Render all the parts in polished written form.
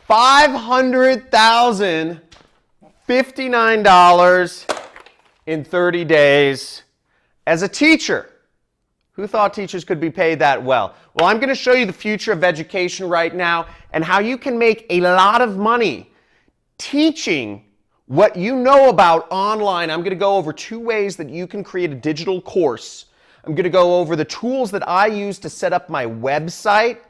$500,059 in 30 days as a teacher. Who thought teachers could be paid that well? Well, I'm going to show you the future of education right now and how you can make a lot of money teaching what you know about online. I'm going to go over 2 ways that you can create a digital course. I'm going to go over the tools that I use to set up my website,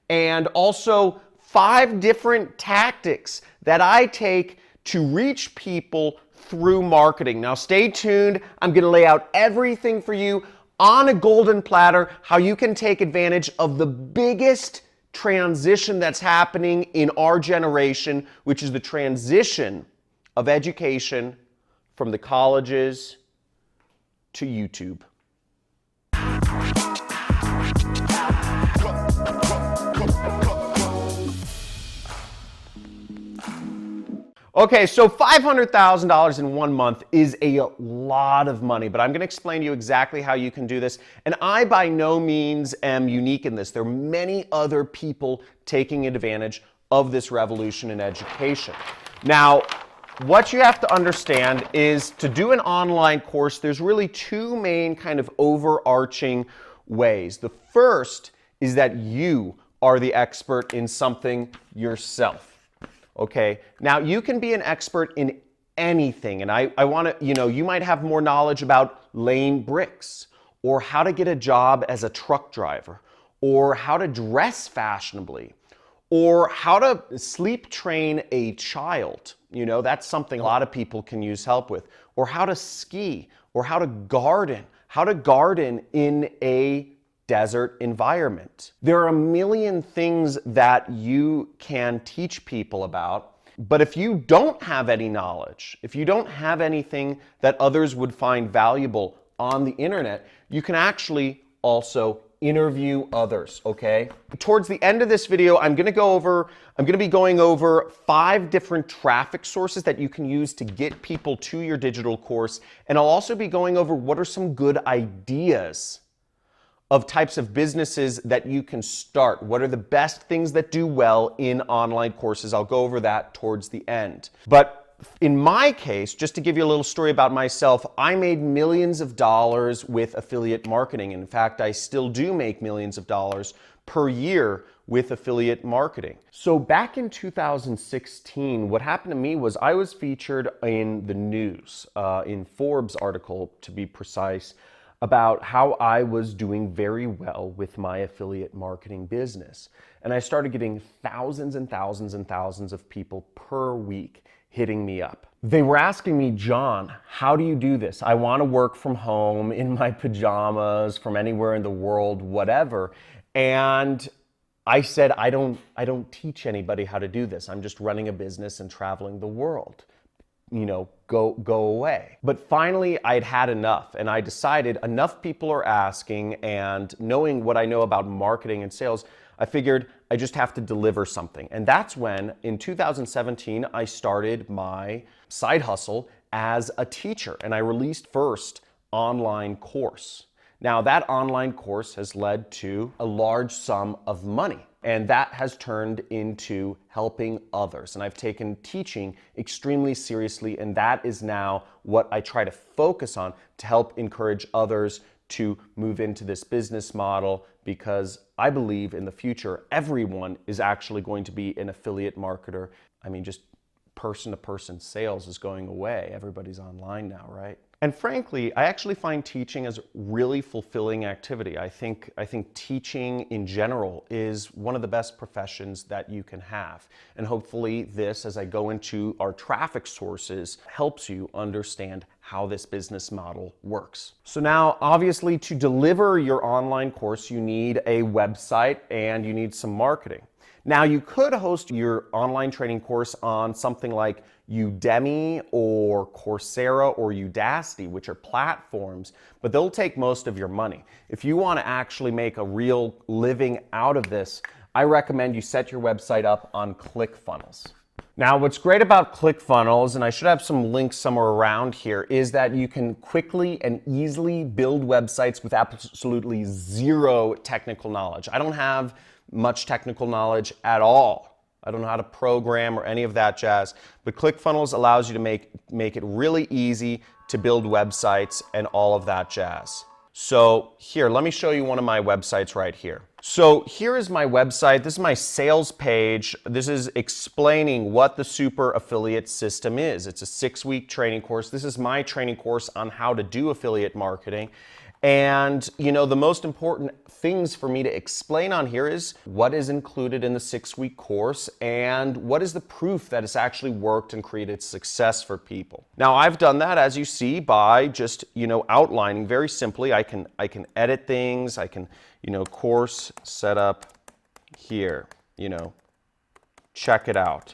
and also 5 different tactics that I take to reach people through marketing. Now stay tuned. I'm going to lay out everything for you on a golden platter, how you can take advantage of the biggest transition that's happening in our generation, which is the transition of education from the colleges to YouTube. Okay, so $500,000 in 1 month is a lot of money, but I'm going to explain to you exactly how you can do this. And I by no means am unique in this. There are many other people taking advantage of this revolution in education. Now, what you have to understand is to do an online course, there's really 2 main kind of overarching ways. The first is that you are the expert in something yourself. Okay, now you can be an expert in anything, and I want to, you might have more knowledge about laying bricks, or how to get a job as a truck driver, or how to dress fashionably, or how to sleep train a child. That's something a lot of people can use help with, or how to ski, or how to garden in a desert environment. There are a million things that you can teach people about, but if you don't have any knowledge, if you don't have anything that others would find valuable on the internet, you can actually also interview others, okay? Towards the end of this video, I'm going to be going over 5 different traffic sources that you can use to get people to your digital course, and I'll also be going over what are some good ideas of types of businesses that you can start. What are the best things that do well in online courses? I'll go over that towards the end. But in my case, just to give you a little story about myself, I made millions of dollars with affiliate marketing. In fact, I still do make millions of dollars per year with affiliate marketing. So back in 2016, what happened to me was I was featured in the news, in Forbes article to be precise, about how I was doing very well with my affiliate marketing business. And I started getting thousands and thousands and thousands of people per week hitting me up. They were asking me, John, how do you do this? I want to work from home in my pajamas from anywhere in the world, whatever. And I said, I don't teach anybody how to do this. I'm just running a business and traveling the world. Go away. But finally, I'd had enough, and I decided enough people are asking, and knowing what I know about marketing and sales, I figured I just have to deliver something. And that's when, in 2017, I started my side hustle as a teacher, and I released first online course. Now, that online course has led to a large sum of money, and that has turned into helping others. And I've taken teaching extremely seriously, and that is now what I try to focus on to help encourage others to move into this business model, because I believe in the future, everyone is actually going to be an affiliate marketer. I mean, just person-to-person sales is going away. Everybody's online now, right? And frankly, I actually find teaching as a really fulfilling activity. I think teaching in general is one of the best professions that you can have. And hopefully this, as I go into our traffic sources, helps you understand how this business model works. So now, obviously, to deliver your online course, you need a website and you need some marketing. Now, you could host your online training course on something like Udemy or Coursera or Udacity, which are platforms, but they'll take most of your money. If you want to actually make a real living out of this, I recommend you set your website up on ClickFunnels. Now, what's great about ClickFunnels, and I should have some links somewhere around here, is that you can quickly and easily build websites with absolutely zero technical knowledge. I don't have much technical knowledge at all. I don't know how to program or any of that jazz, but ClickFunnels allows you to make it really easy to build websites and all of that jazz. So here, let me show you one of my websites right here. So here is my website. This is my sales page. This is explaining what the super affiliate system is. It's a 6-week training course. This is my training course on how to do affiliate marketing. And you know, the most important things for me to explain on here is what is included in the 6-week course and what is the proof that it's actually worked and created success for people. Now, I've done that, as you see, by just, you know, outlining very simply. I can edit things. I can, you know, course setup here, you know, check it out.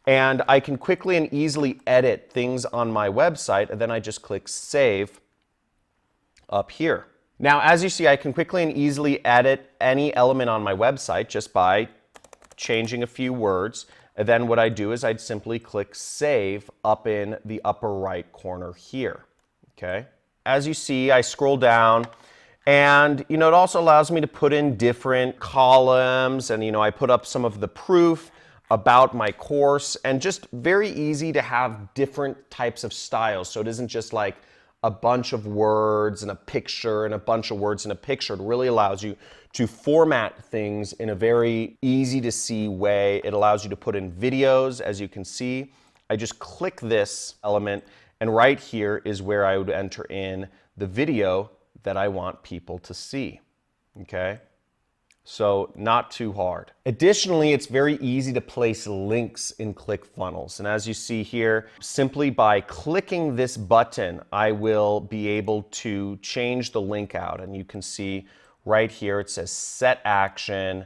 And I can quickly and easily edit things on my website, and then I just click save up here. Now, as you see, I can quickly and easily edit any element on my website just by changing a few words. And then what I do is I'd simply click save up in the upper right corner here. Okay. As you see, I scroll down and, you know, it also allows me to put in different columns, and, you know, I put up some of the proof about my course, and just very easy to have different types of styles. So it isn't just like a bunch of words and a picture and a bunch of words and a picture. It really allows you to format things in a very easy to see way. It allows you to put in videos, as you can see. I just click this element, and right here is where I would enter in the video that I want people to see. Okay? So not too hard. Additionally, it's very easy to place links in ClickFunnels. And as you see here, simply by clicking this button, I will be able to change the link out. And you can see right here, it says set action.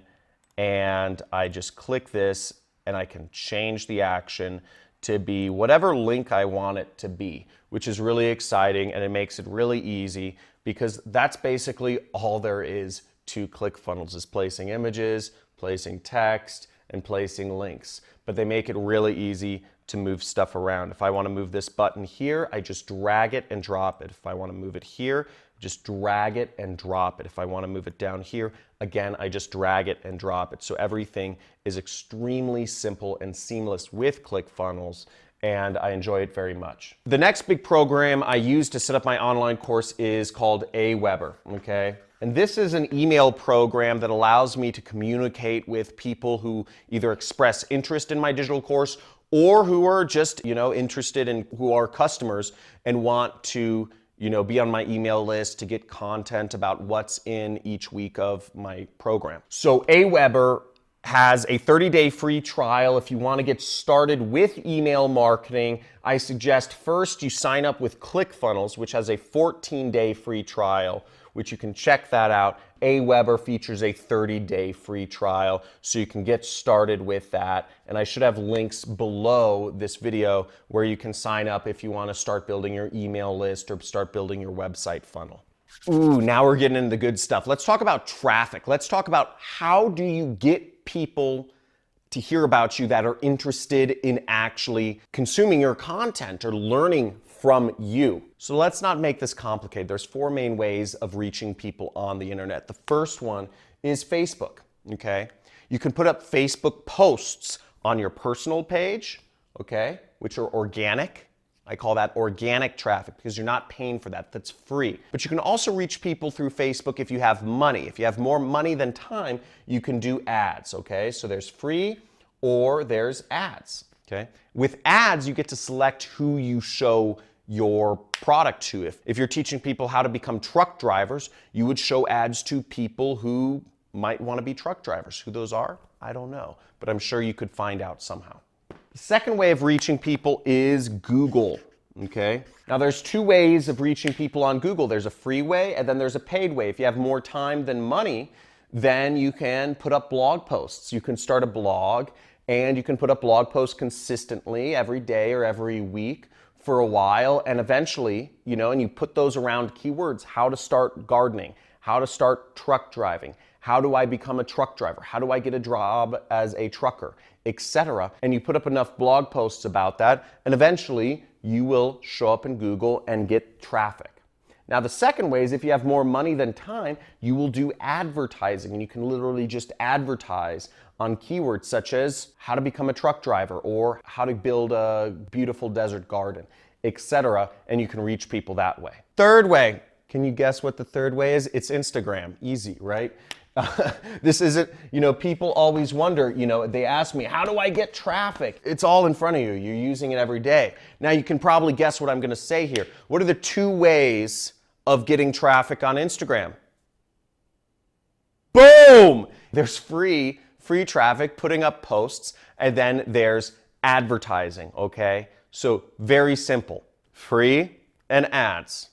And I just click this and I can change the action to be whatever link I want it to be, which is really exciting. And it makes it really easy because that's basically all there is to ClickFunnels, is placing images, placing text, and placing links. But they make it really easy to move stuff around. If I want to move this button here, I just drag it and drop it. If I want to move it here, just drag it and drop it. If I want to move it down here, again, I just drag it and drop it. So everything is extremely simple and seamless with ClickFunnels, and I enjoy it very much. The next big program I use to set up my online course is called AWeber, okay? And this is an email program that allows me to communicate with people who either express interest in my digital course or who are just, you know, interested in, who are customers and want to, you know, be on my email list to get content about what's in each week of my program. So AWeber has a 30-day free trial. If you want to get started with email marketing, I suggest first you sign up with ClickFunnels, which has a 14-day free trial, which you can check that out. AWeber features a 30-day free trial, so you can get started with that. And I should have links below this video where you can sign up if you want to start building your email list or start building your website funnel. Ooh, now we're getting into the good stuff. Let's talk about traffic. Let's talk about how do you get people to hear about you that are interested in actually consuming your content or learning from you. So let's not make this complicated. There's 4 main ways of reaching people on the internet. The first one is Facebook, okay? You can put up Facebook posts on your personal page, okay, which are organic. I call that organic traffic because you're not paying for that. That's free. But you can also reach people through Facebook if you have money. If you have more money than time, you can do ads, okay? So there's free or there's ads, okay? With ads, you get to select who you show your product to. If you're teaching people how to become truck drivers, you would show ads to people who might want to be truck drivers. Who those are, I don't know, but I'm sure you could find out somehow. The second way of reaching people is Google, okay? Now there's 2 ways of reaching people on Google. There's a free way and then there's a paid way. If you have more time than money, then you can put up blog posts. You can start a blog and you can put up blog posts consistently every day or every week for a while, and eventually, you know, and you put those around keywords: how to start gardening, how to start truck driving, how do I become a truck driver, how do I get a job as a trucker, etc. And you put up enough blog posts about that, and eventually you will show up in Google and get traffic. Now, the second way is if you have more money than time, you will do advertising, and you can literally just advertise on keywords such as how to become a truck driver or how to build a beautiful desert garden, etc., and you can reach people that way. Third way, can you guess what the third way is? It's Instagram. Easy, right? This isn't, people always wonder, they ask me, how do I get traffic? It's all in front of you. You're using it every day. Now you can probably guess what I'm going to say here. What are the two ways of getting traffic on Instagram? Boom! There's free traffic, putting up posts, and then there's advertising, okay? So very simple. Free and ads.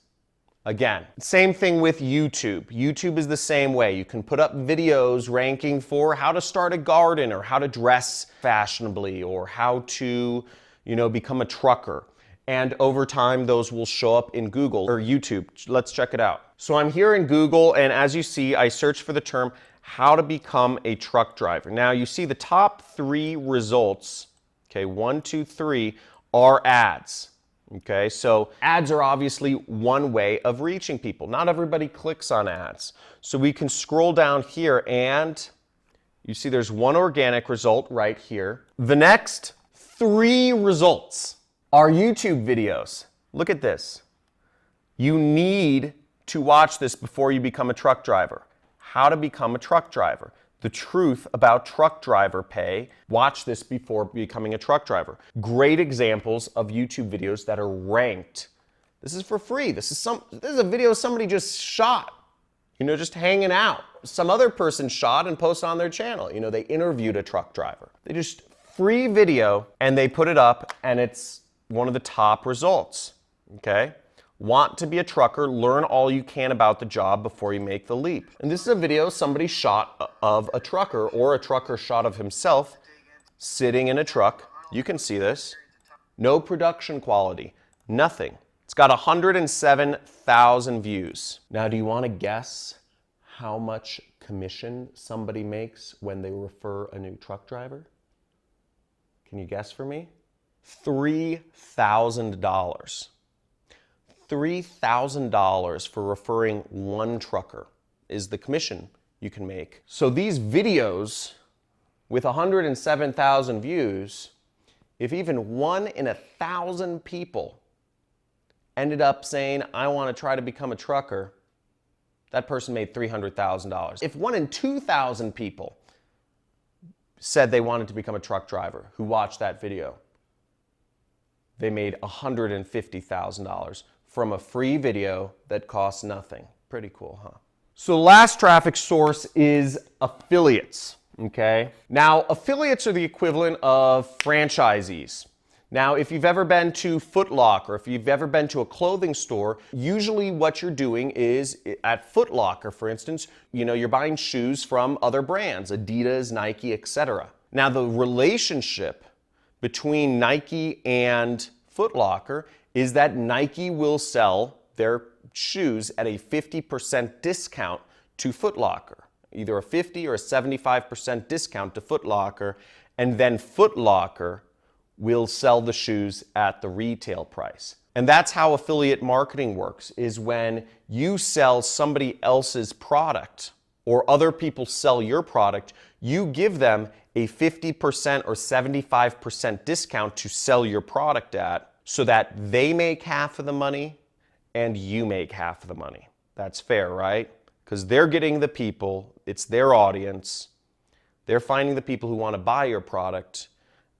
Again, same thing with YouTube. YouTube is the same way. You can put up videos ranking for how to start a garden or how to dress fashionably or how to, become a trucker. And over time, those will show up in Google or YouTube. Let's check it out. So I'm here in Google, and as you see, I search for the term how to become a truck driver. Now you see the top 3 results, okay, 1, 2, 3, are ads. Okay, so ads are obviously one way of reaching people. Not everybody clicks on ads. So we can scroll down here and you see there's one organic result right here. The next 3 results are YouTube videos. Look at this. You need to watch this before you become a truck driver. How to become a truck driver. The truth about truck driver pay. Watch this before becoming a truck driver. Great examples of YouTube videos that are ranked. This is for free. This is a video somebody just shot, just hanging out. Some other person shot and posted on their channel. They interviewed a truck driver. They just free video and they put it up and it's one of the top results. Okay? Want to be a trucker, learn all you can about the job before you make the leap. And this is a video somebody shot of a trucker or a trucker shot of himself sitting in a truck. You can see this. No production quality, nothing. It's got 107,000 views. Now, do you want to guess how much commission somebody makes when they refer a new truck driver? Can you guess for me? $3,000. $3,000 for referring one trucker is the commission you can make. So these videos with 107,000 views, if even 1 in 1,000 people ended up saying, I want to try to become a trucker, that person made $300,000. If 1 in 2,000 people said they wanted to become a truck driver who watched that video, they made $150,000 from a free video that costs nothing. Pretty cool, huh? So the last traffic source is affiliates, okay? Now, affiliates are the equivalent of franchisees. Now, if you've ever been to Foot Locker, if you've ever been to a clothing store, usually what you're doing is, at Foot Locker, for instance, you're buying shoes from other brands, Adidas, Nike, etc. Now, the relationship between Nike and Foot Locker is that Nike will sell their shoes at a 50% discount to Foot Locker, either a 50 or a 75% discount to Foot Locker, and then Foot Locker will sell the shoes at the retail price. And that's how affiliate marketing works, is when you sell somebody else's product or other people sell your product, you give them a 50% or 75% discount to sell your product at, so that they make half of the money and you make half of the money. That's fair, right? Because they're getting the people, it's their audience, they're finding the people who want to buy your product,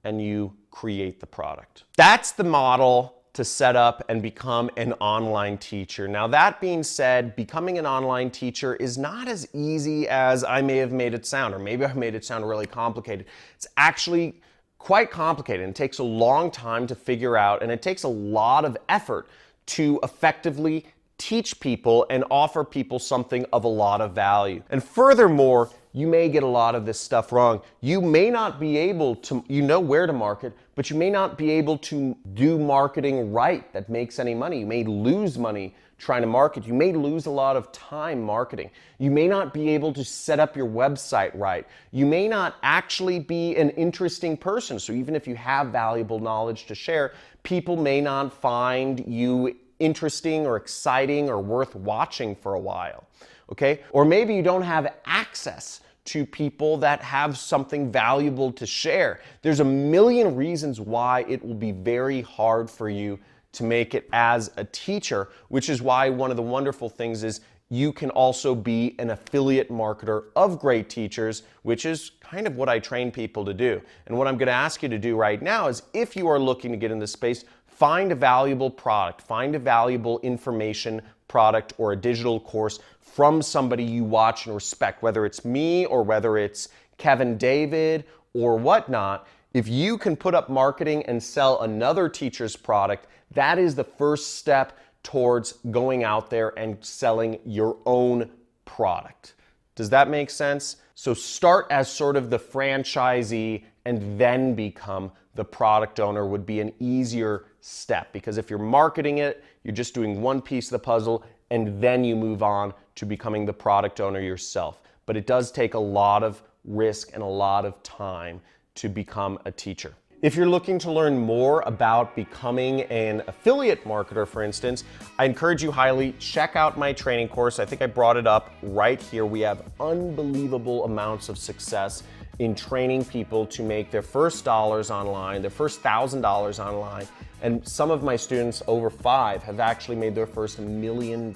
and you create the product. That's the model to set up and become an online teacher. Now, that being said, becoming an online teacher is not as easy as I may have made it sound, or maybe I've made it sound really complicated. It's actually quite complicated and takes a long time to figure out, and it takes a lot of effort to effectively teach people and offer people something of a lot of value. And furthermore, you may get a lot of this stuff wrong. You may not be able to, where to market, but you may not be able to do marketing right that makes any money. You may lose money trying to market. You may lose a lot of time marketing. You may not be able to set up your website right. You may not actually be an interesting person. So even if you have valuable knowledge to share, people may not find you interesting or exciting or worth watching for a while, okay? Or maybe you don't have access to people that have something valuable to share. There's a million reasons why it will be very hard for you to make it as a teacher, which is why one of the wonderful things is you can also be an affiliate marketer of great teachers, which is kind of what I train people to do. And what I'm going to ask you to do right now is, if you are looking to get in this space, find a valuable product, find a valuable information product or a digital course from somebody you watch and respect, whether it's me or whether it's Kevin David or whatnot. If you can put up marketing and sell another teacher's product, that is the first step towards going out there and selling your own product. Does that make sense? So start as sort of the franchisee and then become the product owner would be an easier step, because if you're marketing it, you're just doing one piece of the puzzle and then you move on to becoming the product owner yourself. But it does take a lot of risk and a lot of time to become a teacher. If you're looking to learn more about becoming an affiliate marketer, for instance, I encourage you highly, check out my training course. I think I brought it up right here. We have unbelievable amounts of success in training people to make their first dollars online, their first $1,000 online. And some of my students, over 5, have actually made their first $1 million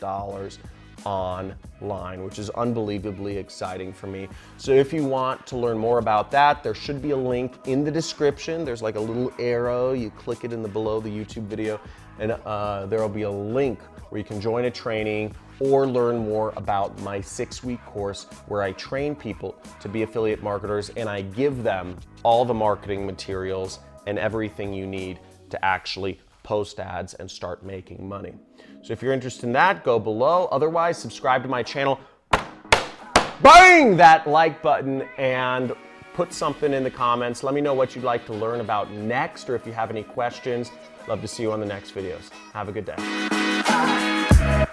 online, which is unbelievably exciting for me. So if you want to learn more about that, there should be a link in the description. There's like a little arrow, you click it in the below the YouTube video, and there'll be a link where you can join a training or learn more about my 6-week course where I train people to be affiliate marketers, and I give them all the marketing materials and everything you need to actually post ads and start making money. So if you're interested in that, go below. Otherwise, subscribe to my channel, bang that like button, and put something in the comments. Let me know what you'd like to learn about next, or if you have any questions. Love to see you on the next videos. Have a good day.